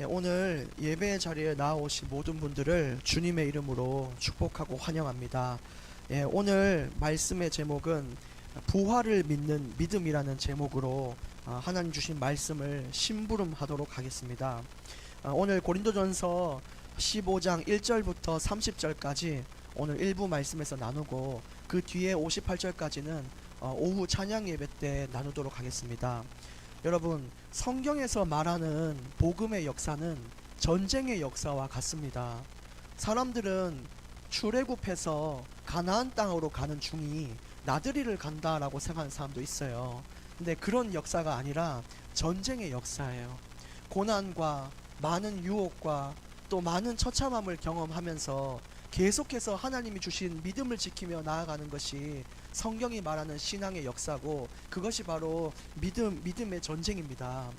오늘 예배 자리에 나오신 모든 분들을 주님의 이름으로 축복하고 환영합니다. 오늘 말씀의 제목은 부활을 믿는 믿음이라는 제목으로 하나님 주신 말씀을 심부름하도록 하겠습니다. 오늘 고린도전서 15장 1절부터 30절까지 오늘 일부 말씀에서 나누고 그 뒤에 58절까지는 오후 찬양 예배 때 나누도록 하겠습니다. 여러분, 성경에서 말하는 복음의 역사는 전쟁의 역사와 같습니다. 사람들은 출애굽해서 가나안 땅으로 가는 중이 나들이를 간다라고 생각하는 사람도 있어요. 근데 그런 역사가 아니라 전쟁의 역사예요. 고난과 많은 유혹과 또 많은 처참함을 경험하면서 계속해서 하나님이 주신 믿음을 지키며 나아가는 것이 성경이 말하는 신앙의 역사고, 그것이 바로 믿음의 전쟁입니다.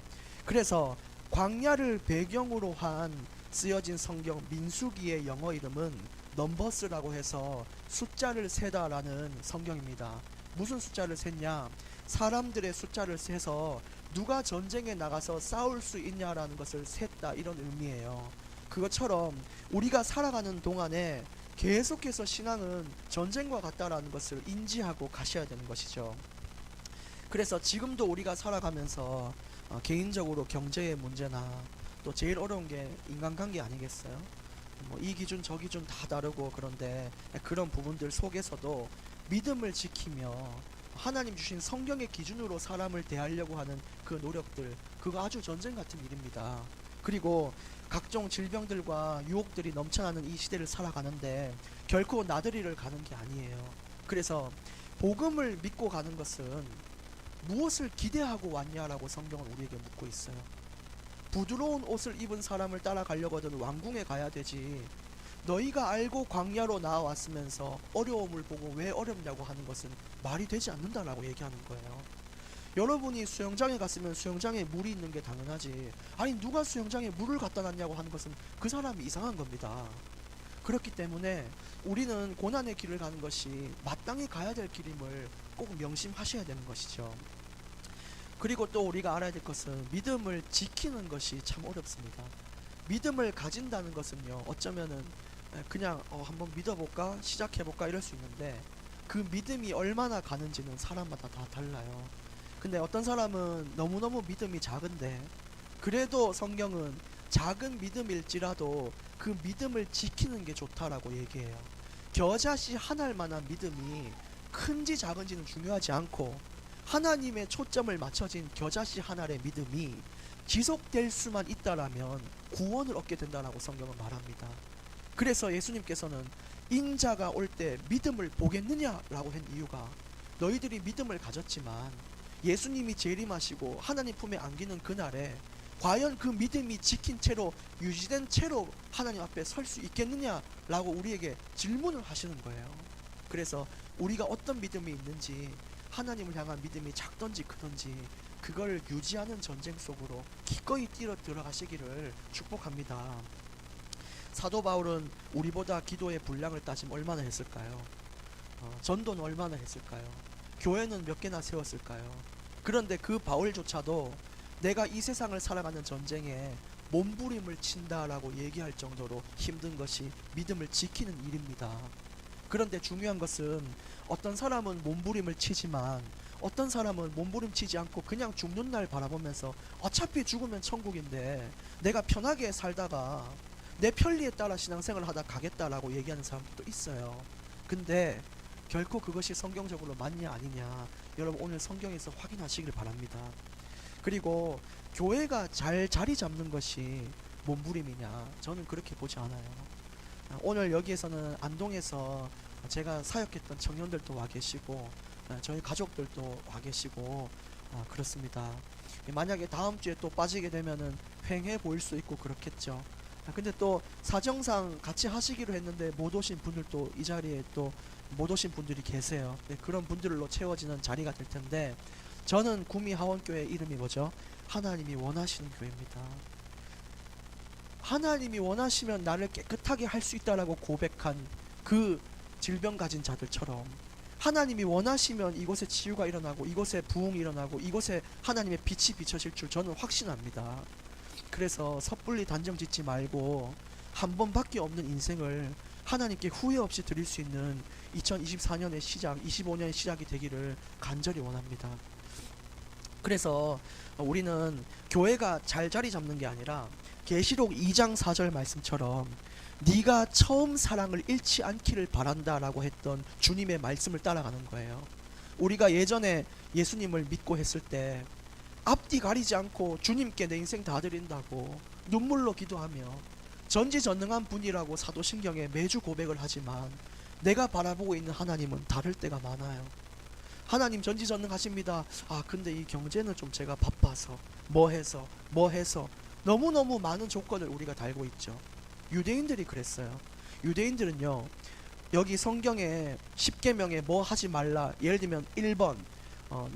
그래서 광야를 배경으로 한 쓰여진 성경 민수기의 영어 이름은 넘버스라고 해서 숫자를 세다라는 성경입니다. 무슨 숫자를 셌냐? 사람들의 숫자를 세서 누가 전쟁에 나가서 싸울 수 있냐라는 것을 셌다, 이런 의미예요. 그것처럼 우리가 살아가는 동안에 계속해서 신앙은 전쟁과 같다라는 것을 인지하고 가셔야 되는 것이죠. 그래서 지금도 우리가 살아가면서 개인적으로 경제의 문제나 또 제일 어려운 게 인간관계 아니겠어요? 이 기준 저 기준 다 다르고, 그런데 그런 부분들 속에서도 믿음을 지키며 하나님 주신 성경의 기준으로 사람을 대하려고 하는 그 노력들, 그거 아주 전쟁 같은 일입니다. 그리고 각종 질병들과 유혹들이 넘쳐나는 이 시대를 살아가는데 결코 나들이를 가는 게 아니에요. 그래서 복음을 믿고 가는 것은 무엇을 기대하고 왔냐라고 성경은 우리에게 묻고 있어요. 부드러운 옷을 입은 사람을 따라가려거든 왕궁에 가야 되지, 너희가 알고 광야로 나와왔으면서 어려움을 보고 왜 어렵냐고 하는 것은 말이 되지 않는다라고 얘기하는 거예요. 여러분이 수영장에 갔으면 수영장에 물이 있는 게 당연하지, 아니 누가 수영장에 물을 갖다 놨냐고 하는 것은 그 사람이 이상한 겁니다. 그렇기 때문에 우리는 고난의 길을 가는 것이 마땅히 가야 될 길임을 꼭 명심하셔야 되는 것이죠. 그리고 또 우리가 알아야 될 것은 믿음을 지키는 것이 참 어렵습니다. 믿음을 가진다는 것은요, 어쩌면은 그냥 한번 믿어볼까, 시작해볼까 이럴 수 있는데, 그 믿음이 얼마나 가는지는 사람마다 다 달라요. 근데 어떤 사람은 너무너무 믿음이 작은데, 그래도 성경은 작은 믿음일지라도 그 믿음을 지키는 게 좋다라고 얘기해요. 겨자씨 한 알만한 믿음이 큰지 작은지는 중요하지 않고, 하나님의 초점을 맞춰진 겨자씨 한 알의 믿음이 지속될 수만 있다라면 구원을 얻게 된다라고 성경은 말합니다. 그래서 예수님께서는 인자가 올 때 믿음을 보겠느냐라고 한 이유가, 너희들이 믿음을 가졌지만 예수님이 재림하시고 하나님 품에 안기는 그날에 과연 그 믿음이 지킨 채로 유지된 채로 하나님 앞에 설 수 있겠느냐라고 우리에게 질문을 하시는 거예요. 그래서 우리가 어떤 믿음이 있는지, 하나님을 향한 믿음이 작든지 크든지 그걸 유지하는 전쟁 속으로 기꺼이 뛰어 들어가시기를 축복합니다. 사도 바울은 우리보다 기도의 분량을 따지면 얼마나 했을까요? 전도는 얼마나 했을까요? 교회는 몇 개나 세웠을까요? 그런데 그 바울조차도 내가 이 세상을 살아가는 전쟁에 몸부림을 친다라고 얘기할 정도로 힘든 것이 믿음을 지키는 일입니다. 그런데 중요한 것은 어떤 사람은 몸부림을 치지만 어떤 사람은 몸부림치지 않고 그냥 죽는 날 바라보면서 어차피 죽으면 천국인데 내가 편하게 살다가 내 편리에 따라 신앙생활을 하다 가겠다라고 얘기하는 사람들도 있어요. 근데 결코 그것이 성경적으로 맞냐 아니냐, 여러분 오늘 성경에서 확인하시길 바랍니다. 그리고 교회가 잘 자리 잡는 것이 몸부림이냐, 저는 그렇게 보지 않아요. 오늘 여기에서는 안동에서 제가 사역했던 청년들도 와 계시고 저희 가족들도 와 계시고 그렇습니다. 만약에 다음 주에 또 빠지게 되면은 횡해 보일 수 있고 그렇겠죠. 근데 또 사정상 같이 하시기로 했는데 못 오신 분들도 이 자리에 또 못 오신 분들이 계세요. 그런 분들로 채워지는 자리가 될 텐데, 저는 구미 하원교회 이름이 뭐죠? 하나님이 원하시는 교회입니다. 하나님이 원하시면 나를 깨끗하게 할 수 있다라고 고백한 그 질병 가진 자들처럼, 하나님이 원하시면 이곳에 치유가 일어나고 이곳에 부흥이 일어나고 이곳에 하나님의 빛이 비춰질 줄 저는 확신합니다. 그래서 섣불리 단정 짓지 말고 한 번밖에 없는 인생을 하나님께 후회 없이 드릴 수 있는 2024년의 시작, 25년의 시작이 되기를 간절히 원합니다. 그래서 우리는 교회가 잘 자리 잡는 게 아니라 계시록 2장 4절 말씀처럼 네가 처음 사랑을 잃지 않기를 바란다라고 했던 주님의 말씀을 따라가는 거예요. 우리가 예전에 예수님을 믿고 했을 때 앞뒤 가리지 않고 주님께 내 인생 다 드린다고 눈물로 기도하며 전지전능한 분이라고 사도신경에 매주 고백을 하지만 내가 바라보고 있는 하나님은 다를 때가 많아요. 하나님 전지전능하십니다. 아 근데 이 경제는 좀 제가 바빠서 뭐 해서 너무너무 많은 조건을 우리가 달고 있죠. 유대인들이 그랬어요. 유대인들은요, 여기 성경에 10계명에 뭐 하지 말라, 예를 들면 1번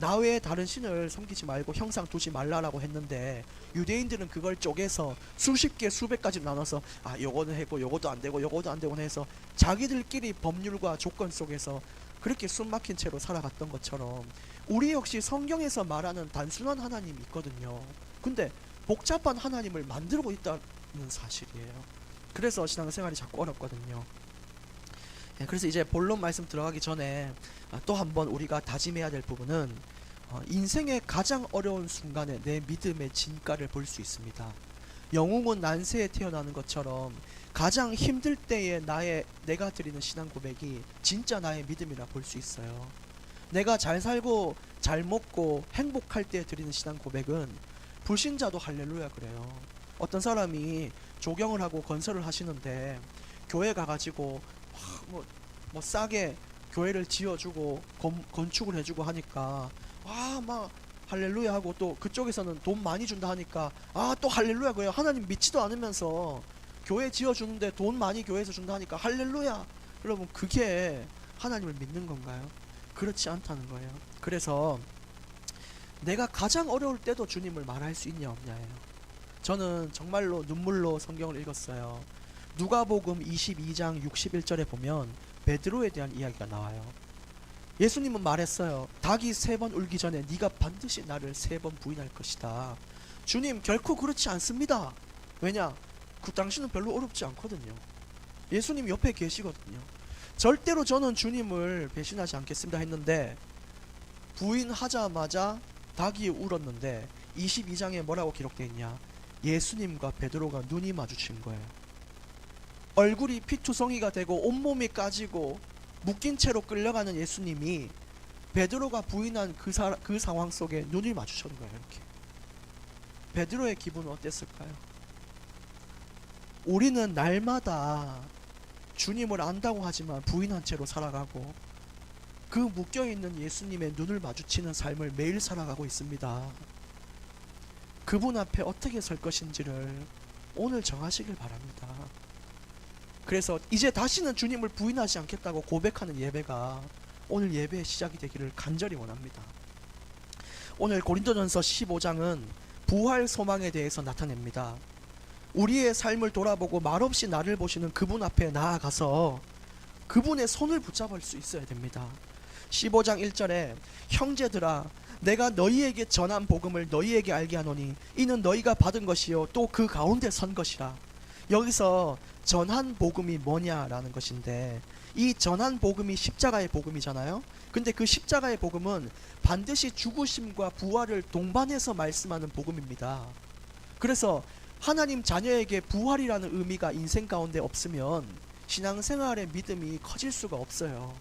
나 외에 다른 신을 섬기지 말고 형상 두지 말라라고 했는데, 유대인들은 그걸 쪼개서 수십 개 수백 가지 나눠서 아 요거는 했고 요것도 안 되고 요것도 안 되고 해서 자기들끼리 법률과 조건 속에서 그렇게 숨막힌 채로 살아갔던 것처럼 우리 역시 성경에서 말하는 단순한 하나님이 있거든요. 근데 복잡한 하나님을 만들고 있다는 사실이에요. 그래서 신앙생활이 자꾸 어렵거든요. 그래서 이제 본론 말씀 들어가기 전에 또 한번 우리가 다짐해야 될 부분은 인생의 가장 어려운 순간에 내 믿음의 진가를 볼 수 있습니다. 영웅은 난세에 태어나는 것처럼 가장 힘들 때에 내가 드리는 신앙 고백이 진짜 나의 믿음이라 볼 수 있어요. 내가 잘 살고 잘 먹고 행복할 때 드리는 신앙 고백은 불신자도 할렐루야 그래요. 어떤 사람이 조경을 하고 건설을 하시는데 교회 가가지고 뭐 싸게 교회를 지어주고 건축을 해주고 하니까 막 할렐루야 하고, 또 그쪽에서는 돈 많이 준다 하니까 또 할렐루야 그래요. 하나님 믿지도 않으면서 교회 지어주는데 돈 많이 교회에서 준다 하니까 할렐루야. 여러분 그게 하나님을 믿는 건가요? 그렇지 않다는 거예요. 그래서 내가 가장 어려울 때도 주님을 말할 수 있냐 없냐예요. 저는 정말로 눈물로 성경을 읽었어요. 누가복음 22장 61절에 보면 베드로에 대한 이야기가 나와요. 예수님은 말했어요. 닭이 3번 울기 전에 네가 반드시 나를 3번 부인할 것이다. 주님 결코 그렇지 않습니다. 왜냐? 그 당시는 별로 어렵지 않거든요. 예수님 옆에 계시거든요. 절대로 저는 주님을 배신하지 않겠습니다 했는데 부인하자마자 닭이 울었는데 22장에 뭐라고 기록되어 있냐? 예수님과 베드로가 눈이 마주친 거예요. 얼굴이 피투성이가 되고 온몸이 까지고 묶인 채로 끌려가는 예수님이 베드로가 부인한 그 상황 속에 눈을 마주쳤는 거예요. 이렇게. 베드로의 기분은 어땠을까요? 우리는 날마다 주님을 안다고 하지만 부인한 채로 살아가고 그 묶여있는 예수님의 눈을 마주치는 삶을 매일 살아가고 있습니다. 그분 앞에 어떻게 설 것인지를 오늘 정하시길 바랍니다. 그래서 이제 다시는 주님을 부인하지 않겠다고 고백하는 예배가 오늘 예배의 시작이 되기를 간절히 원합니다. 오늘 고린도전서 15장은 부활 소망에 대해서 나타냅니다. 우리의 삶을 돌아보고 말없이 나를 보시는 그분 앞에 나아가서 그분의 손을 붙잡을 수 있어야 됩니다. 15장 1절에 형제들아 내가 너희에게 전한 복음을 너희에게 알게 하노니 이는 너희가 받은 것이요 또 그 가운데 선 것이라. 여기서 전한 복음이 뭐냐라는 것인데, 이 전한 복음이 십자가의 복음이잖아요. 근데 그 십자가의 복음은 반드시 죽으심과 부활을 동반해서 말씀하는 복음입니다. 그래서 하나님 자녀에게 부활이라는 의미가 인생 가운데 없으면 신앙생활의 믿음이 커질 수가 없어요.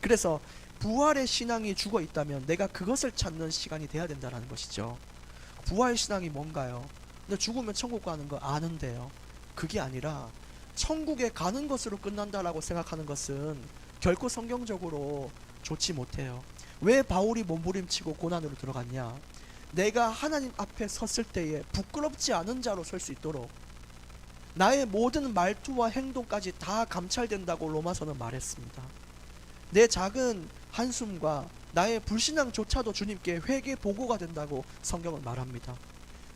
그래서 부활의 신앙이 죽어 있다면 내가 그것을 찾는 시간이 돼야 된다는 것이죠. 부활 신앙이 뭔가요? 근데 죽으면 천국 가는 거 아는데요. 그게 아니라 천국에 가는 것으로 끝난다라고 생각하는 것은 결코 성경적으로 좋지 못해요. 왜 바울이 몸부림치고 고난으로 들어갔냐? 내가 하나님 앞에 섰을 때에 부끄럽지 않은 자로 설 수 있도록 나의 모든 말투와 행동까지 다 감찰된다고 로마서는 말했습니다. 내 작은 한숨과 나의 불신앙조차도 주님께 회개 보고가 된다고 성경은 말합니다.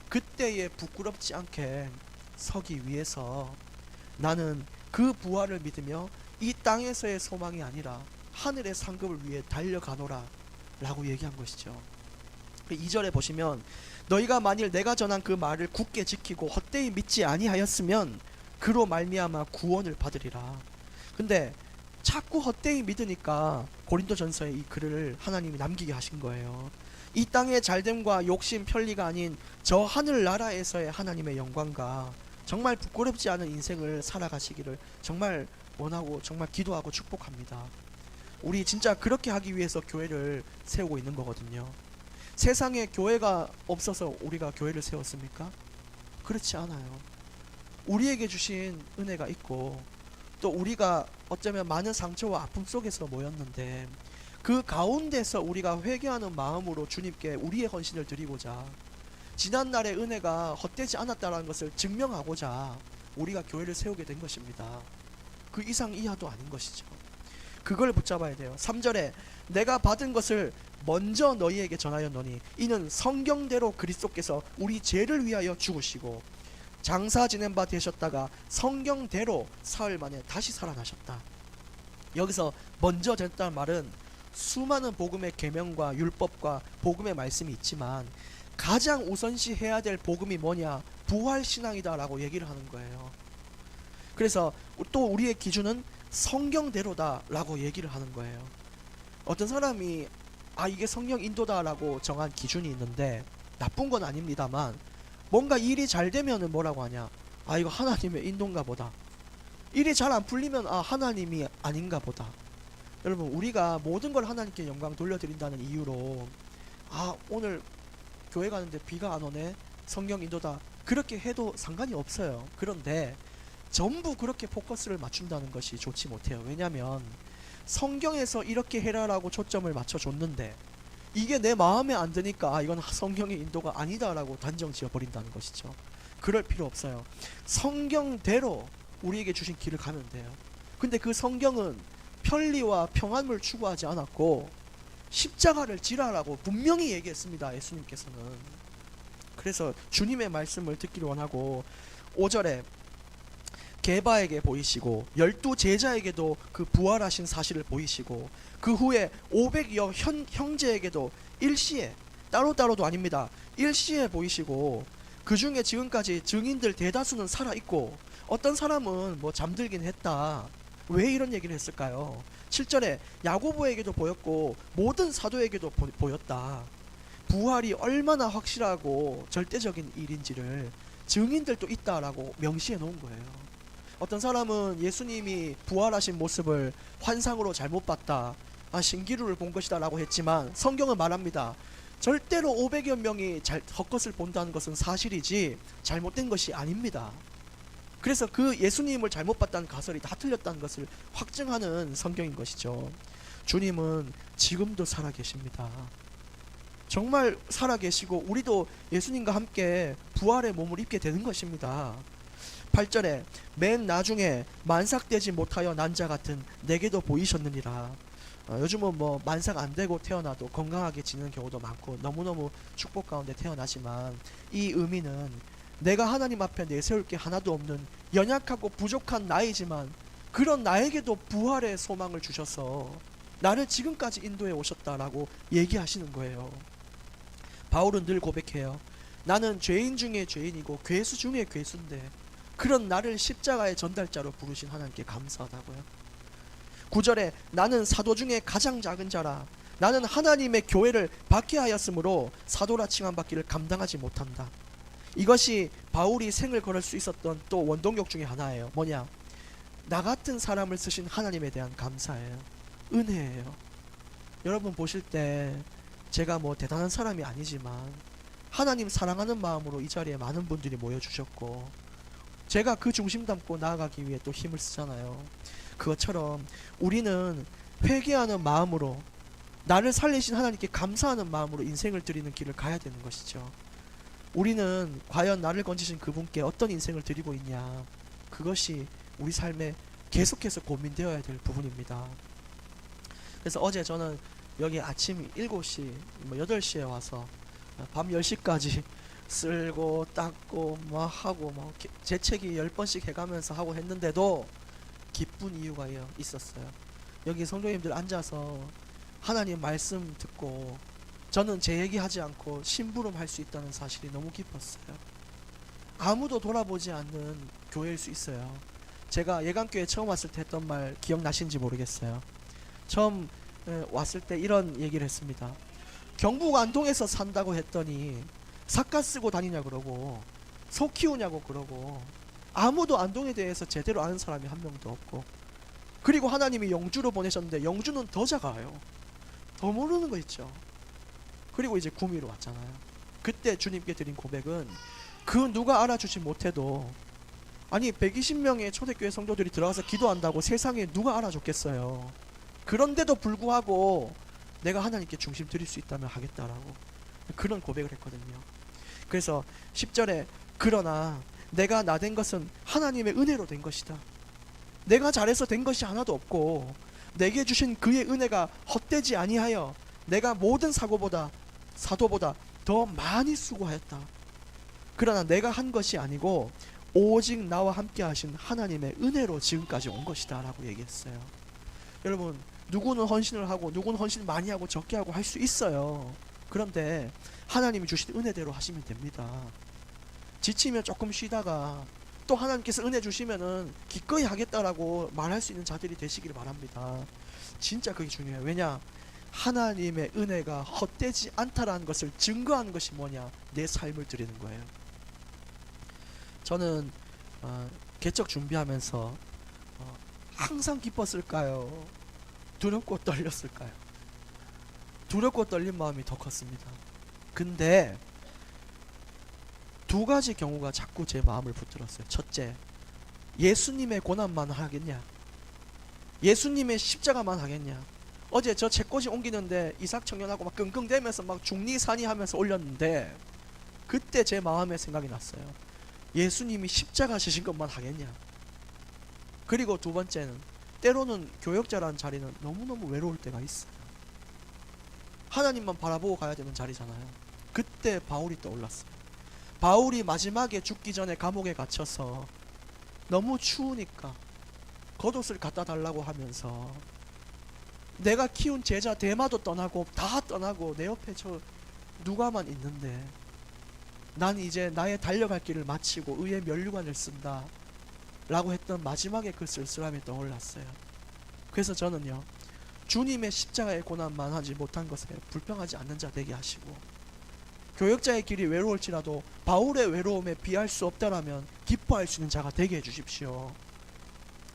그때에 부끄럽지 않게 서기 위해서 나는 그 부활을 믿으며 이 땅에서의 소망이 아니라 하늘의 상급을 위해 달려가노라 라고 얘기한 것이죠. 그 2절에 보시면 너희가 만일 내가 전한 그 말을 굳게 지키고 헛되이 믿지 아니하였으면 그로 말미암아 구원을 받으리라. 근데 자꾸 헛되이 믿으니까 고린도전서에 이 글을 하나님이 남기게 하신 거예요. 이 땅의 잘됨과 욕심 편리가 아닌 저 하늘나라에서의 하나님의 영광과 정말 부끄럽지 않은 인생을 살아가시기를 정말 원하고 정말 기도하고 축복합니다. 우리 진짜 그렇게 하기 위해서 교회를 세우고 있는 거거든요. 세상에 교회가 없어서 우리가 교회를 세웠습니까? 그렇지 않아요. 우리에게 주신 은혜가 있고 또 우리가 어쩌면 많은 상처와 아픔 속에서 모였는데 그 가운데서 우리가 회개하는 마음으로 주님께 우리의 헌신을 드리고자 지난날의 은혜가 헛되지 않았다는 것을 증명하고자 우리가 교회를 세우게 된 것입니다. 그 이상 이하도 아닌 것이죠. 그걸 붙잡아야 돼요. 3절에 내가 받은 것을 먼저 너희에게 전하였노니 이는 성경대로 그리스도께서 우리 죄를 위하여 죽으시고 장사 지낸 바 되셨다가 성경대로 사흘 만에 다시 살아나셨다. 여기서 먼저 됐다는 말은 수많은 복음의 계명과 율법과 복음의 말씀이 있지만 가장 우선시 해야 될 복음이 뭐냐? 부활신앙이다 라고 얘기를 하는 거예요. 그래서 또 우리의 기준은 성경대로다 라고 얘기를 하는 거예요. 어떤 사람이 이게 성경 인도다 라고 정한 기준이 있는데 나쁜 건 아닙니다만 뭔가 일이 잘 되면은 뭐라고 하냐? 이거 하나님의 인도인가 보다. 일이 잘 안 풀리면 하나님이 아닌가 보다. 여러분 우리가 모든 걸 하나님께 영광 돌려드린다는 이유로 오늘 교회 가는데 비가 안 오네? 성경 인도다. 그렇게 해도 상관이 없어요. 그런데 전부 그렇게 포커스를 맞춘다는 것이 좋지 못해요. 왜냐면 성경에서 이렇게 해라라고 초점을 맞춰줬는데 이게 내 마음에 안 드니까 이건 성경의 인도가 아니다라고 단정 지어버린다는 것이죠. 그럴 필요 없어요. 성경대로 우리에게 주신 길을 가면 돼요. 근데 그 성경은 편리와 평안을 추구하지 않았고 십자가를 지라라고 분명히 얘기했습니다. 예수님께서는. 그래서 주님의 말씀을 듣기를 원하고 5절에 게바에게 보이시고 12 제자에게도 그 부활하신 사실을 보이시고 그 후에 500여 형제에게도 일시에 따로따로도 아닙니다. 일시에 보이시고 그 중에 지금까지 증인들 대다수는 살아있고 어떤 사람은 잠들긴 했다. 왜 이런 얘기를 했을까요? 7절에 야고보에게도 보였고 모든 사도에게도 보였다. 부활이 얼마나 확실하고 절대적인 일인지를 증인들도 있다라고 명시해 놓은 거예요. 어떤 사람은 예수님이 부활하신 모습을 환상으로 잘못 봤다. 신기루를 본 것이다 라고 했지만 성경은 말합니다. 절대로 500여 명이 헛것을 본다는 것은 사실이지 잘못된 것이 아닙니다. 그래서 그 예수님을 잘못 봤다는 가설이 다 틀렸다는 것을 확증하는 성경인 것이죠. 주님은 지금도 살아계십니다. 정말 살아계시고 우리도 예수님과 함께 부활의 몸을 입게 되는 것입니다. 8절에 맨 나중에 만삭되지 못하여 난 자 같은 내게도 보이셨느니라. 요즘은 만삭 안 되고 태어나도 건강하게 지내는 경우도 많고 너무너무 축복 가운데 태어나지만 이 의미는 내가 하나님 앞에 내세울 게 하나도 없는 연약하고 부족한 나이지만 그런 나에게도 부활의 소망을 주셔서 나를 지금까지 인도해 오셨다라고 얘기하시는 거예요. 바울은 늘 고백해요. 나는 죄인 중에 죄인이고 괴수 중에 괴수인데 그런 나를 십자가의 전달자로 부르신 하나님께 감사하다고요. 9절에 나는 사도 중에 가장 작은 자라. 나는 하나님의 교회를 박해하였으므로 사도라 칭함받기를 감당하지 못한다. 이것이 바울이 생을 걸을 수 있었던 또 원동력 중에 하나예요. 뭐냐? 나 같은 사람을 쓰신 하나님에 대한 감사예요. 은혜예요. 여러분 보실 때 제가 대단한 사람이 아니지만 하나님 사랑하는 마음으로 이 자리에 많은 분들이 모여주셨고 제가 그 중심 담고 나아가기 위해 또 힘을 쓰잖아요. 그것처럼 우리는 회개하는 마음으로 나를 살리신 하나님께 감사하는 마음으로 인생을 드리는 길을 가야 되는 것이죠. 우리는 과연 나를 건지신 그분께 어떤 인생을 드리고 있냐, 그것이 우리 삶에 계속해서 고민되어야 될 부분입니다. 그래서 어제 저는 여기 아침 7시, 8시에 와서 밤 10시까지 쓸고 닦고 하고 재채기 10번씩 해가면서 하고 했는데도 기쁜 이유가 있었어요. 여기 성도님들 앉아서 하나님 말씀 듣고 저는 제 얘기하지 않고 심부름할 수 있다는 사실이 너무 기뻤어요. 아무도 돌아보지 않는 교회일 수 있어요. 제가 예강교회 처음 왔을 때 했던 말 기억나신지 모르겠어요. 처음 왔을 때 이런 얘기를 했습니다. 경북 안동에서 산다고 했더니 삿갓 쓰고 다니냐 그러고 소 키우냐고 그러고 아무도 안동에 대해서 제대로 아는 사람이 한 명도 없고, 그리고 하나님이 영주로 보내셨는데 영주는 더 작아요. 더 모르는 거 있죠. 그리고 이제 구미로 왔잖아요. 그때 주님께 드린 고백은 그 누가 알아주지 못해도, 아니 120명의 초대교회 성도들이 들어가서 기도한다고 세상에 누가 알아줬겠어요. 그런데도 불구하고 내가 하나님께 중심 드릴 수 있다면 하겠다라고 그런 고백을 했거든요. 그래서 10절에 그러나 내가 나 된 것은 하나님의 은혜로 된 것이다. 내가 잘해서 된 것이 하나도 없고 내게 주신 그의 은혜가 헛되지 아니하여 내가 모든 사도보다 더 많이 수고하였다. 그러나 내가 한 것이 아니고 오직 나와 함께 하신 하나님의 은혜로 지금까지 온 것이다 라고 얘기했어요. 여러분, 누구는 헌신을 하고 누구는 헌신 많이 하고 적게 하고 할 수 있어요. 그런데 하나님이 주신 은혜대로 하시면 됩니다. 지치면 조금 쉬다가 또 하나님께서 은혜 주시면은 기꺼이 하겠다라고 말할 수 있는 자들이 되시기를 바랍니다. 진짜 그게 중요해요. 왜냐? 하나님의 은혜가 헛되지 않다라는 것을 증거하는 것이 뭐냐? 내 삶을 드리는 거예요. 저는 개척 준비하면서 항상 기뻤을까요? 두렵고 떨렸을까요? 두렵고 떨린 마음이 더 컸습니다. 근데 두 가지 경우가 자꾸 제 마음을 붙들었어요. 첫째, 예수님의 고난만 하겠냐? 예수님의 십자가만 하겠냐? 어제 저 책꽂이 옮기는데 이삭 청년하고 막 끙끙대면서 막 중리산이 하면서 올렸는데 그때 제 마음에 생각이 났어요. 예수님이 십자가 지신 것만 하겠냐? 그리고 두 번째는 때로는 교역자라는 자리는 너무너무 외로울 때가 있어요. 하나님만 바라보고 가야 되는 자리잖아요. 그때 바울이 떠올랐어요. 바울이 마지막에 죽기 전에 감옥에 갇혀서 너무 추우니까 겉옷을 갖다 달라고 하면서 내가 키운 제자 데마도 떠나고 다 떠나고 내 옆에 저 누가만 있는데 난 이제 나의 달려갈 길을 마치고 의의 면류관을 쓴다 라고 했던 마지막에 그 쓸쓸함이 떠올랐어요. 그래서 저는요, 주님의 십자가의 고난만 하지 못한 것에 불평하지 않는 자 되게 하시고, 교역자의 길이 외로울지라도 바울의 외로움에 비할 수 없다라면 기뻐할 수 있는 자가 되게 해주십시오.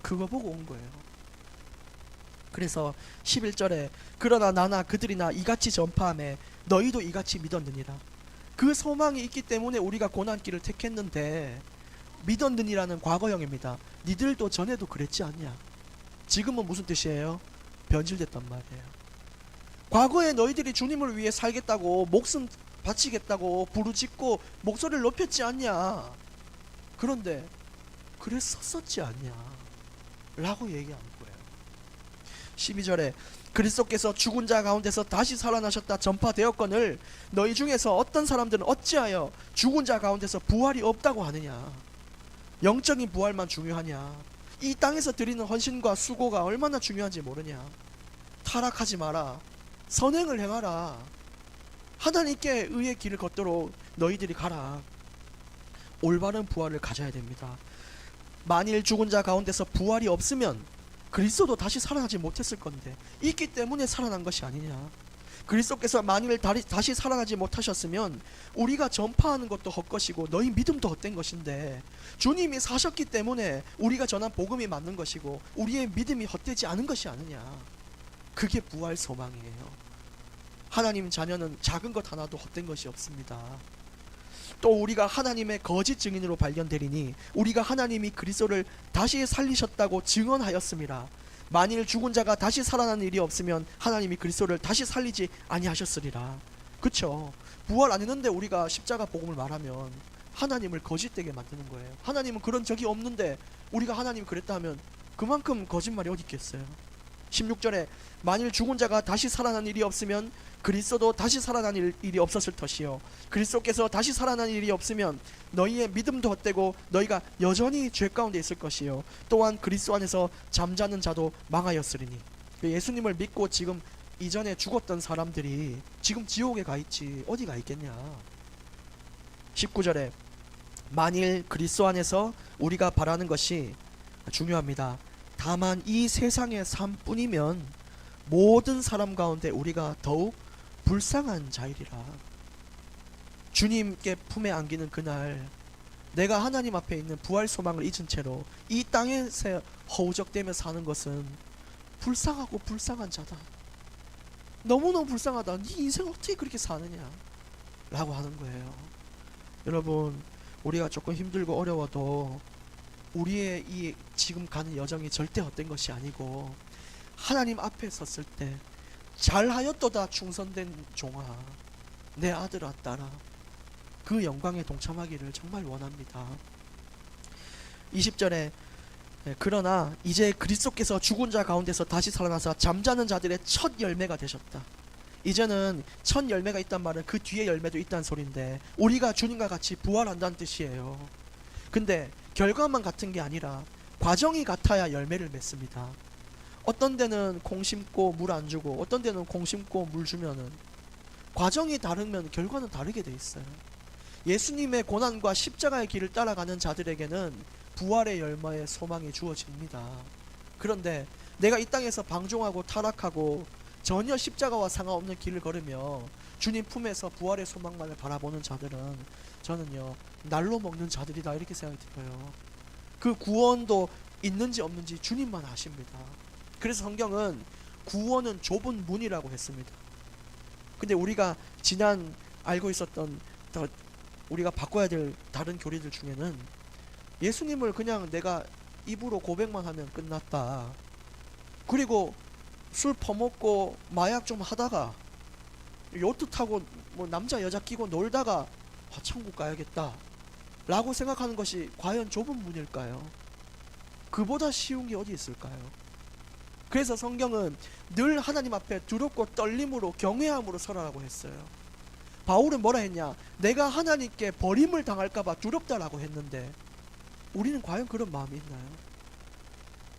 그거 보고 온 거예요. 그래서 11절에 그러나 나나 그들이나 이같이 전파하매 너희도 이같이 믿었느니라. 그 소망이 있기 때문에 우리가 고난길을 택했는데, 믿었느니라는 과거형입니다. 니들도 전에도 그랬지 않냐? 지금은 무슨 뜻이에요? 변질됐단 말이에요. 과거에 너희들이 주님을 위해 살겠다고 목숨 바치겠다고 부르짖고 목소리를 높였지 않냐? 그런데 그랬었지 않냐? 라고 얘기하는 거예요. 12절에 그리스도께서 죽은 자 가운데서 다시 살아나셨다 전파되었거늘 너희 중에서 어떤 사람들은 어찌하여 죽은 자 가운데서 부활이 없다고 하느냐? 영적인 부활만 중요하냐? 이 땅에서 드리는 헌신과 수고가 얼마나 중요한지 모르냐? 타락하지 마라. 선행을 행하라. 하나님께 의의 길을 걷도록 너희들이 가라. 올바른 부활을 가져야 됩니다. 만일 죽은 자 가운데서 부활이 없으면 그리스도도 다시 살아나지 못했을 건데 있기 때문에 살아난 것이 아니냐? 그리스도께서 만일 다시 살아나지 못하셨으면 우리가 전파하는 것도 헛것이고 너희 믿음도 헛된 것인데, 주님이 사셨기 때문에 우리가 전한 복음이 맞는 것이고 우리의 믿음이 헛되지 않은 것이 아니냐? 그게 부활 소망이에요. 하나님 자녀는 작은 것 하나도 헛된 것이 없습니다. 또 우리가 하나님의 거짓 증인으로 발견되리니 우리가 하나님이 그리스도를 다시 살리셨다고 증언하였음이라. 만일 죽은 자가 다시 살아나는 일이 없으면 하나님이 그리스도를 다시 살리지 아니하셨으리라. 그쵸? 부활 안 했는데 우리가 십자가 복음을 말하면 하나님을 거짓되게 만드는 거예요. 하나님은 그런 적이 없는데 우리가 하나님이 그랬다 하면 그만큼 거짓말이 어디 있겠어요? 16절에 만일 죽은 자가 다시 살아난 일이 없으면 그리스도도 다시 살아난 일이 없었을 터이요 그리스도께서 다시 살아난 일이 없으면 너희의 믿음도 헛되고 너희가 여전히 죄 가운데 있을 것이요 또한 그리스도 안에서 잠자는 자도 망하였으리니. 예수님을 믿고 지금 이전에 죽었던 사람들이 지금 지옥에 가 있지 어디 가 있겠냐. 19절에 만일 그리스도 안에서 우리가 바라는 것이 중요합니다. 다만 이 세상의 삶뿐이면 모든 사람 가운데 우리가 더욱 불쌍한 자이리라. 주님께 품에 안기는 그날 내가 하나님 앞에 있는 부활 소망을 잊은 채로 이 땅에서 허우적대며 사는 것은 불쌍하고 불쌍한 자다. 너무너무 불쌍하다. 네 인생 어떻게 그렇게 사느냐 라고 하는 거예요. 여러분, 우리가 조금 힘들고 어려워도 우리의 이 지금 가는 여정이 절대 헛된 것이 아니고 하나님 앞에 섰을 때 잘하였도다 충성된 종아 내 아들아 딸아 그 영광에 동참하기를 정말 원합니다. 20절에 그러나 이제 그리스도께서 죽은 자 가운데서 다시 살아나사 잠자는 자들의 첫 열매가 되셨다. 이제는 첫 열매가 있단 말은 그 뒤에 열매도 있다는 소린데 우리가 주님과 같이 부활한다는 뜻이에요. 근데 결과만 같은 게 아니라 과정이 같아야 열매를 맺습니다. 어떤 데는 콩 심고 물 안 주고 어떤 데는 콩 심고 물 주면은 과정이 다르면 결과는 다르게 돼 있어요. 예수님의 고난과 십자가의 길을 따라가는 자들에게는 부활의 열매의 소망이 주어집니다. 그런데 내가 이 땅에서 방종하고 타락하고 전혀 십자가와 상관없는 길을 걸으며 주님 품에서 부활의 소망만을 바라보는 자들은 저는요 날로 먹는 자들이다 이렇게 생각이 들어요. 그 구원도 있는지 없는지 주님만 아십니다. 그래서 성경은 구원은 좁은 문이라고 했습니다. 근데 우리가 지난 알고 있었던 우리가 바꿔야 될 다른 교리들 중에는 예수님을 그냥 내가 입으로 고백만 하면 끝났다. 그리고 술 퍼먹고 마약 좀 하다가 요트 타고 뭐 남자 여자 끼고 놀다가 천국 가야겠다 라고 생각하는 것이 과연 좁은 문일까요? 그보다 쉬운 게 어디 있을까요? 그래서 성경은 늘 하나님 앞에 두렵고 떨림으로 경외함으로 서라라고 했어요. 바울은 뭐라 했냐? 내가 하나님께 버림을 당할까봐 두렵다라고 했는데 우리는 과연 그런 마음이 있나요?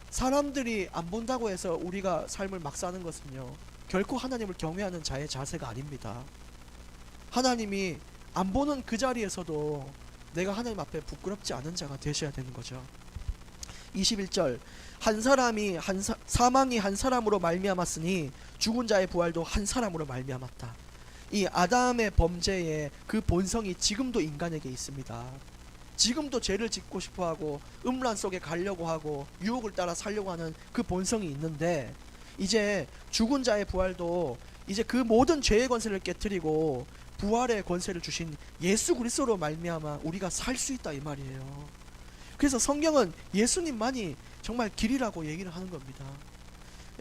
사람들이 안 본다고 해서 우리가 삶을 막 사는 것은요 결코 하나님을 경외하는 자의 자세가 아닙니다. 하나님이 안 보는 그 자리에서도 내가 하나님 앞에 부끄럽지 않은 자가 되셔야 되는 거죠. 21절 한 사람이 사망이 한 사람으로 말미암았으니 죽은 자의 부활도 한 사람으로 말미암았다. 이 아담의 범죄의 그 본성이 지금도 인간에게 있습니다. 지금도 죄를 짓고 싶어하고 음란 속에 가려고 하고 유혹을 따라 살려고 하는 그 본성이 있는데 이제 죽은 자의 부활도 이제 그 모든 죄의 권세를 깨뜨리고 부활의 권세를 주신 예수 그리스도로 말미암아 우리가 살 수 있다 이 말이에요. 그래서 성경은 예수님만이 정말 길이라고 얘기를 하는 겁니다.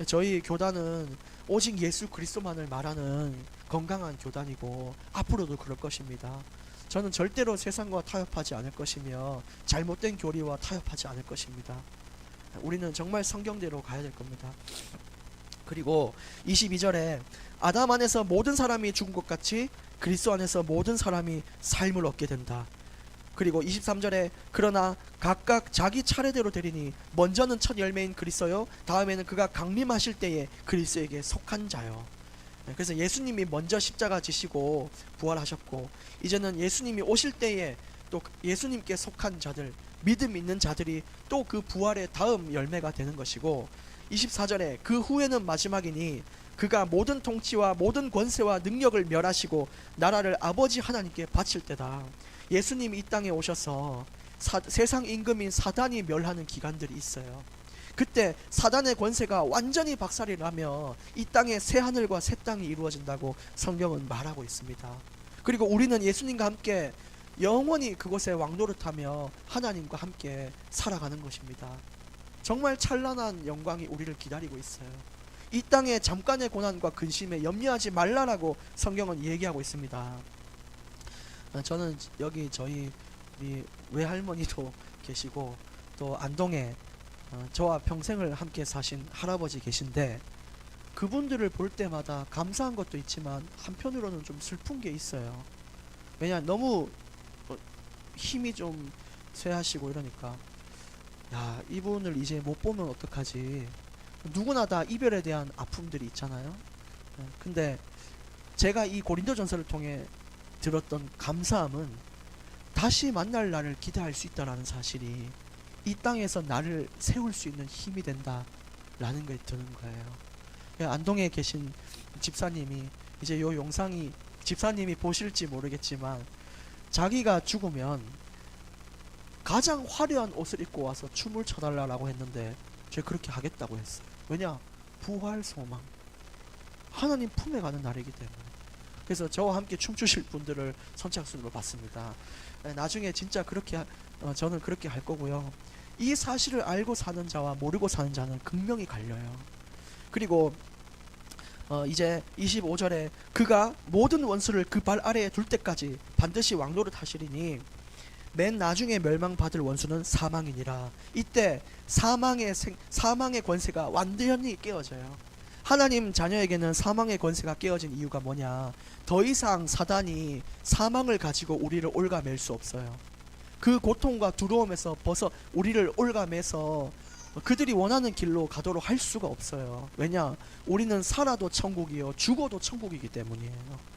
저희 교단은 오직 예수 그리스도만을 말하는 건강한 교단이고 앞으로도 그럴 것입니다. 저는 절대로 세상과 타협하지 않을 것이며 잘못된 교리와 타협하지 않을 것입니다. 우리는 정말 성경대로 가야 될 겁니다. 그리고 22절에 아담 안에서 모든 사람이 죽은 것 같이 그리스도 안에서 모든 사람이 삶을 얻게 된다. 그리고 23절에 그러나 각각 자기 차례대로 되리니 먼저는 첫 열매인 그리스도요 다음에는 그가 강림하실 때에 그리스도에게 속한 자요. 그래서 예수님이 먼저 십자가 지시고 부활하셨고 이제는 예수님이 오실 때에 또 예수님께 속한 자들 믿음 있는 자들이 또 그 부활의 다음 열매가 되는 것이고 24절에 그 후에는 마지막이니 그가 모든 통치와 모든 권세와 능력을 멸하시고 나라를 아버지 하나님께 바칠 때다. 예수님이 이 땅에 오셔서 세상 임금인 사단이 멸하는 기간들이 있어요. 그때 사단의 권세가 완전히 박살이 나며 이 땅에 새 하늘과 새 땅이 이루어진다고 성경은 말하고 있습니다. 그리고 우리는 예수님과 함께 영원히 그곳에 왕노릇하며 하나님과 함께 살아가는 것입니다. 정말 찬란한 영광이 우리를 기다리고 있어요. 이 땅의 잠깐의 고난과 근심에 염려하지 말라라고 성경은 얘기하고 있습니다. 저는 여기 저희 우리 외할머니도 계시고 또 안동에 저와 평생을 함께 사신 할아버지 계신데 그분들을 볼 때마다 감사한 것도 있지만 한편으로는 좀 슬픈 게 있어요. 왜냐 너무 힘이 좀 쇠하시고 이러니까 야 이분을 이제 못 보면 어떡하지. 누구나 다 이별에 대한 아픔들이 있잖아요. 근데 제가 이 고린도전서를 통해 들었던 감사함은 다시 만날 날을 기대할 수 있다라는 사실이 이 땅에서 나를 세울 수 있는 힘이 된다라는 게 드는 거예요. 안동에 계신 집사님이 이제 요 영상이 집사님이 보실지 모르겠지만 자기가 죽으면 가장 화려한 옷을 입고 와서 춤을 춰달라고 했는데 제가 그렇게 하겠다고 했어요. 왜냐? 부활 소망. 하나님 품에 가는 날이기 때문에. 그래서 저와 함께 춤추실 분들을 선착순으로 받습니다. 나중에 진짜 그렇게 저는 그렇게 할 거고요. 이 사실을 알고 사는 자와 모르고 사는 자는 극명히 갈려요. 그리고 이제 25절에 그가 모든 원수를 그 발 아래에 둘 때까지 반드시 왕노릇 하시리니 맨 나중에 멸망받을 원수는 사망이니라. 이때 사망의 권세가 완전히 깨어져요. 하나님 자녀에게는 사망의 권세가 깨어진 이유가 뭐냐? 더 이상 사단이 사망을 가지고 우리를 옭아맬 수 없어요. 그 고통과 두려움에서 벗어 우리를 옭아매서 그들이 원하는 길로 가도록 할 수가 없어요. 왜냐? 우리는 살아도 천국이요 죽어도 천국이기 때문이에요.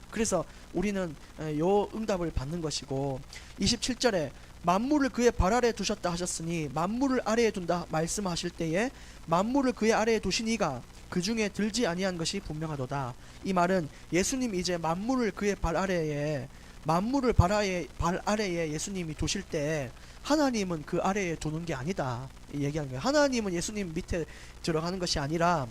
그래서 우리는 요 응답을 받는 것이고 27절에 만물을 그의 발 아래에 두셨다 하셨으니 만물을 아래에 둔다 말씀하실 때에 만물을 그의 아래에 두신 이가 그 중에 들지 아니한 것이 분명하도다. 이 말은 예수님이 이제 만물을 그의 발 아래에 만물을 발 아래에 예수님이 두실 때 하나님은 그 아래에 두는 게 아니다 얘기하는 거예요. 하나님은 예수님 밑에 들어가는 것이 아니라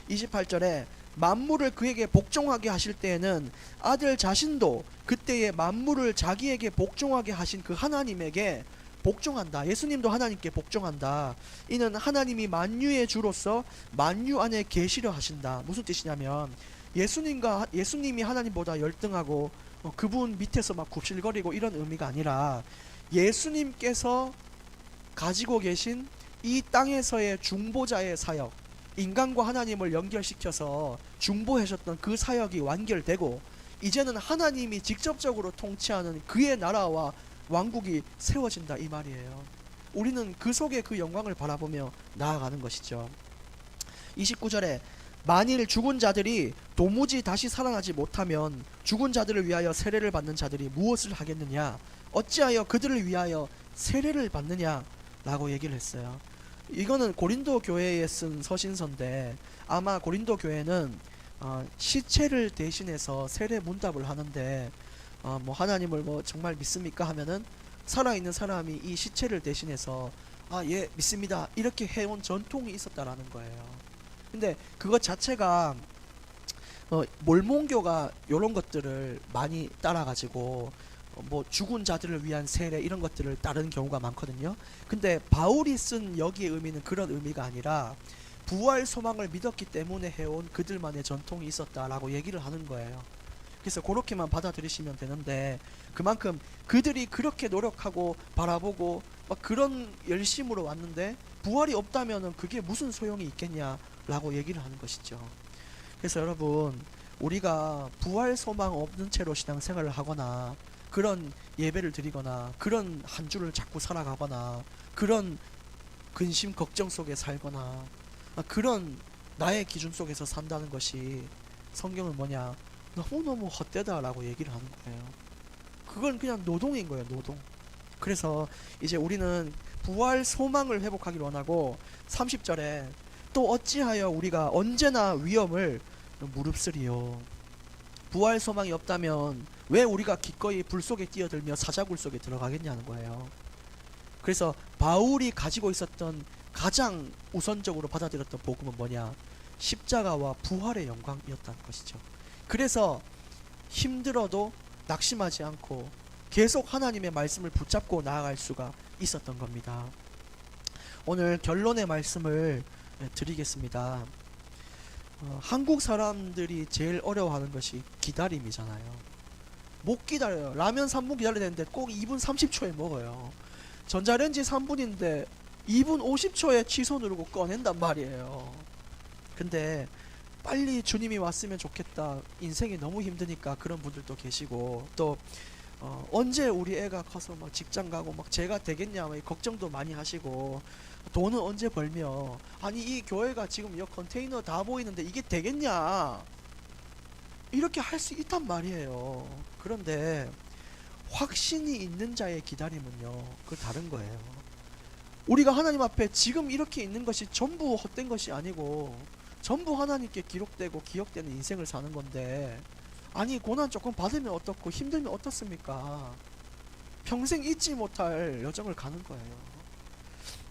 28절에 만물을 그에게 복종하게 하실 때에는 아들 자신도 그때에 만물을 자기에게 복종하게 하신 그 하나님에게 복종한다. 예수님도 하나님께 복종한다. 이는 하나님이 만유의 주로서 만유 안에 계시려 하신다. 무슨 뜻이냐면 예수님이 하나님보다 열등하고 그분 밑에서 막 굽실거리고 이런 의미가 아니라 예수님께서 가지고 계신 이 땅에서의 중보자의 사역, 인간과 하나님을 연결시켜서 중보하셨던 그 사역이 완결되고 이제는 하나님이 직접적으로 통치하는 그의 나라와 왕국이 세워진다 이 말이에요. 우리는 그 속에 그 영광을 바라보며 나아가는 것이죠. 29절에 만일 죽은 자들이 도무지 다시 살아나지 못하면 죽은 자들을 위하여 세례를 받는 자들이 무엇을 하겠느냐? 어찌하여 그들을 위하여 세례를 받느냐? 라고 얘기를 했어요. 이거는 고린도 교회에 쓴 서신서인데 아마 고린도 교회는 시체를 대신해서 세례 문답을 하는데 뭐 하나님을 뭐 정말 믿습니까 하면은 살아있는 사람이 이 시체를 대신해서 예 믿습니다 이렇게 해온 전통이 있었다라는 거예요. 근데 그것 자체가 몰몬교가 요런 것들을 많이 따라가지고 뭐 죽은 자들을 위한 세례 이런 것들을 따르는 경우가 많거든요. 근데 바울이 쓴 여기의 의미는 그런 의미가 아니라 부활 소망을 믿었기 때문에 해온 그들만의 전통이 있었다라고 얘기를 하는 거예요. 그래서 그렇게만 받아들이시면 되는데 그만큼 그들이 그렇게 노력하고 바라보고 막 그런 열심으로 왔는데 부활이 없다면은 그게 무슨 소용이 있겠냐라고 얘기를 하는 것이죠. 그래서 여러분 우리가 부활 소망 없는 채로 신앙생활을 하거나 그런 예배를 드리거나 그런 한 주를 자꾸 살아가거나 그런 근심 걱정 속에 살거나 그런 나의 기준 속에서 산다는 것이 성경은 뭐냐 너무너무 헛되다라고 얘기를 하는 거예요. 그건 그냥 노동인 거예요. 노동. 그래서 이제 우리는 부활 소망을 회복하기를 원하고 30절에 또 어찌하여 우리가 언제나 위험을 무릅쓰리요. 부활 소망이 없다면 왜 우리가 기꺼이 불 속에 뛰어들며 사자굴 속에 들어가겠냐는 거예요. 그래서 바울이 가지고 있었던 가장 우선적으로 받아들였던 복음은 뭐냐? 십자가와 부활의 영광이었다는 것이죠. 그래서 힘들어도 낙심하지 않고 계속 하나님의 말씀을 붙잡고 나아갈 수가 있었던 겁니다. 오늘 결론의 말씀을 드리겠습니다. 한국 사람들이 제일 어려워하는 것이 기다림이잖아요. 못 기다려요. 라면 3분 기다려야 되는데 꼭 2분 30초에 먹어요. 전자레인지 3분인데 2분 50초에 취소 누르고 꺼낸단 말이에요. 근데 빨리 주님이 왔으면 좋겠다. 인생이 너무 힘드니까 그런 분들도 계시고 또 언제 우리 애가 커서 막 직장 가고 막 제가 되겠냐 막 걱정도 많이 하시고 돈은 언제 벌며 아니 이 교회가 지금 이 컨테이너 다 보이는데 이게 되겠냐 이렇게 할 수 있단 말이에요. 그런데 확신이 있는 자의 기다림은요, 그 다른 거예요. 우리가 하나님 앞에 지금 이렇게 있는 것이 전부 헛된 것이 아니고 전부 하나님께 기록되고 기억되는 인생을 사는 건데, 아니 고난 조금 받으면 어떻고 힘들면 어떻습니까? 평생 잊지 못할 여정을 가는 거예요.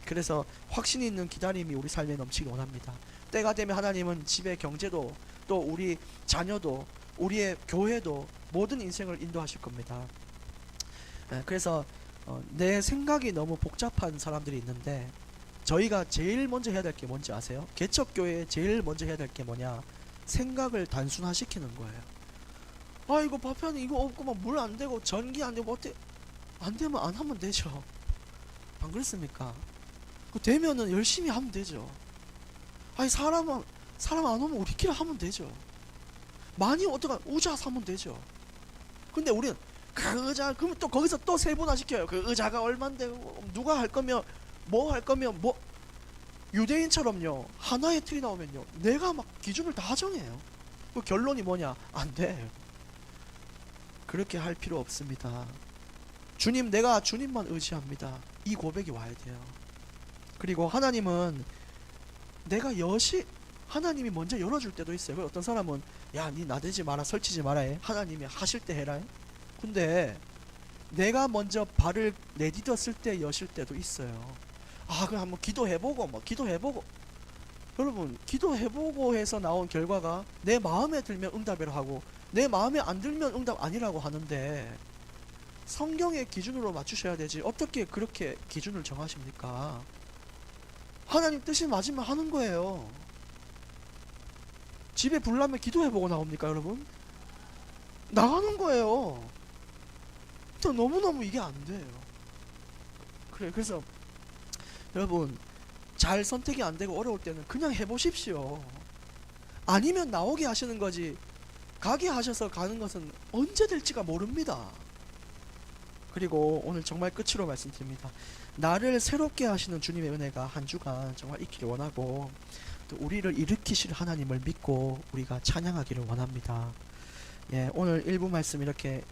그래서 확신이 있는 기다림이 우리 삶에 넘치기 원합니다. 때가 되면 하나님은 집의 경제도, 또 우리 자녀도, 우리의 교회도, 모든 인생을 인도하실 겁니다. 그래서 내 생각이 너무 복잡한 사람들이 있는데, 저희가 제일 먼저 해야 될 게 뭔지 아세요? 개척교회에 제일 먼저 해야 될 게 뭐냐? 생각을 단순화시키는 거예요. 아 이거 파편이 이거 없구만, 물 안 되고 전기 안 되고 뭐 어때? 안 되면 안 하면 되죠. 안 그렇습니까? 그 되면은 열심히 하면 되죠. 아니 사람 안 오면 우리끼리 하면 되죠. 많이 어떡하 의자 사면 되죠. 근데 우리는 그 의자, 그러면 또 거기서 또 세분화 시켜요. 그 의자가 얼만데, 누가 할 거면 뭐 할 거면 뭐. 유대인처럼요, 하나의 틀이 나오면요 내가 막 기준을 다 정해요. 그 결론이 뭐냐? 안 돼. 그렇게 할 필요 없습니다. 주님, 내가 주님만 의지합니다. 이 고백이 와야 돼요. 그리고 하나님은 하나님이 먼저 열어줄 때도 있어요. 어떤 사람은 야, 니 나대지 마라, 설치지 마라 해. 하나님이 하실 때 해라 해. 근데 내가 먼저 발을 내디뎠을 때 여실 때도 있어요. 아, 그럼 한번 기도해보고. 여러분, 기도해보고 해서 나온 결과가 내 마음에 들면 응답이라고 하고, 내 마음에 안 들면 응답 아니라고 하는데, 성경의 기준으로 맞추셔야 되지 어떻게 그렇게 기준을 정하십니까? 하나님 뜻이 맞으면 하는 거예요. 집에 불나면 기도해보고 나옵니까, 여러분? 나가는 거예요. 또 너무너무 이게 안 돼요. 그래서 여러분, 잘 선택이 안 되고 어려울 때는 그냥 해보십시오. 아니면 나오게 하시는 거지, 가게 하셔서 가는 것은 언제 될지가 모릅니다. 그리고 오늘 정말 끝으로 말씀드립니다. 나를 새롭게 하시는 주님의 은혜가 한 주간 정말 있기를 원하고, 또 우리를 일으키실 하나님을 믿고 우리가 찬양하기를 원합니다. 예, 오늘 1부 말씀 이렇게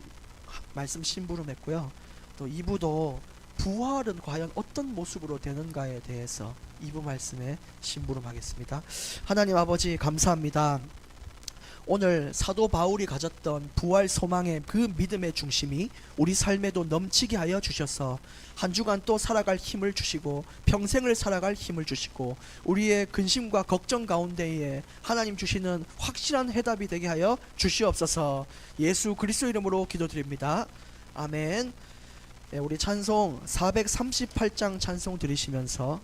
말씀 심부름했고요. 또 2부도 부활은 과연 어떤 모습으로 되는가에 대해서 2부 말씀에 심부름하겠습니다. 하나님 아버지, 감사합니다. 오늘 사도 바울이 가졌던 부활 소망의 그 믿음의 중심이 우리 삶에도 넘치게 하여 주셔서 한 주간 또 살아갈 힘을 주시고, 평생을 살아갈 힘을 주시고, 우리의 근심과 걱정 가운데에 하나님 주시는 확실한 해답이 되게 하여 주시옵소서. 예수 그리스도 이름으로 기도드립니다. 아멘. 우리 찬송 438장 찬송 들으시면서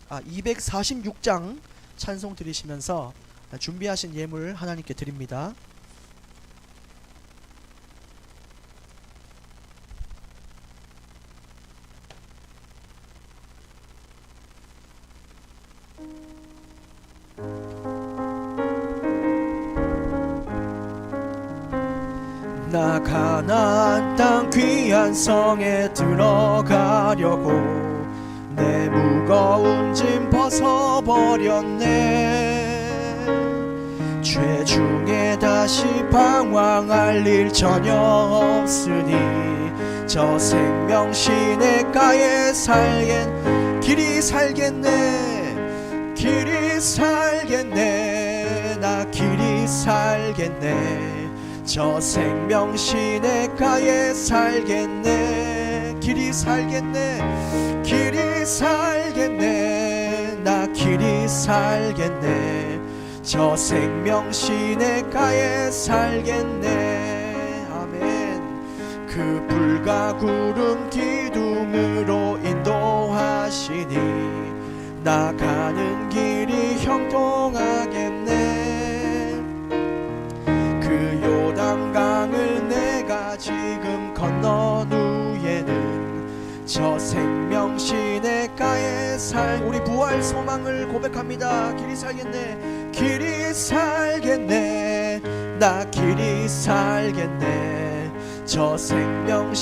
246장 찬송 들으시면서 준비하신 예물 하나님께 드립니다. 나 가나안 땅 귀한 성에 들어가려고 내 무거운 짐 벗어버렸네. 죄 중에 다시 방황할 일 전혀 없으니 저 생명 시냇가에 길이 살겠네. 길이 살겠네. 나 길이 살겠네. 저 생명 시냇가에 살겠네. 길이 살겠네. 길이 살겠네. 나 길이 살겠네. 저 생명 시냇가에 살겠네. 아멘. 그 불과 구름 기둥으로 인도하시니 나 가는 길이 형통하겠네. 그 요단강을 내가 지금 건넌 후에는 저 생명 시냇가에 우리 부활 소망을 고백합니다. 길이 살겠네. 길이 살겠네. 나 길이 살겠네. 저 생명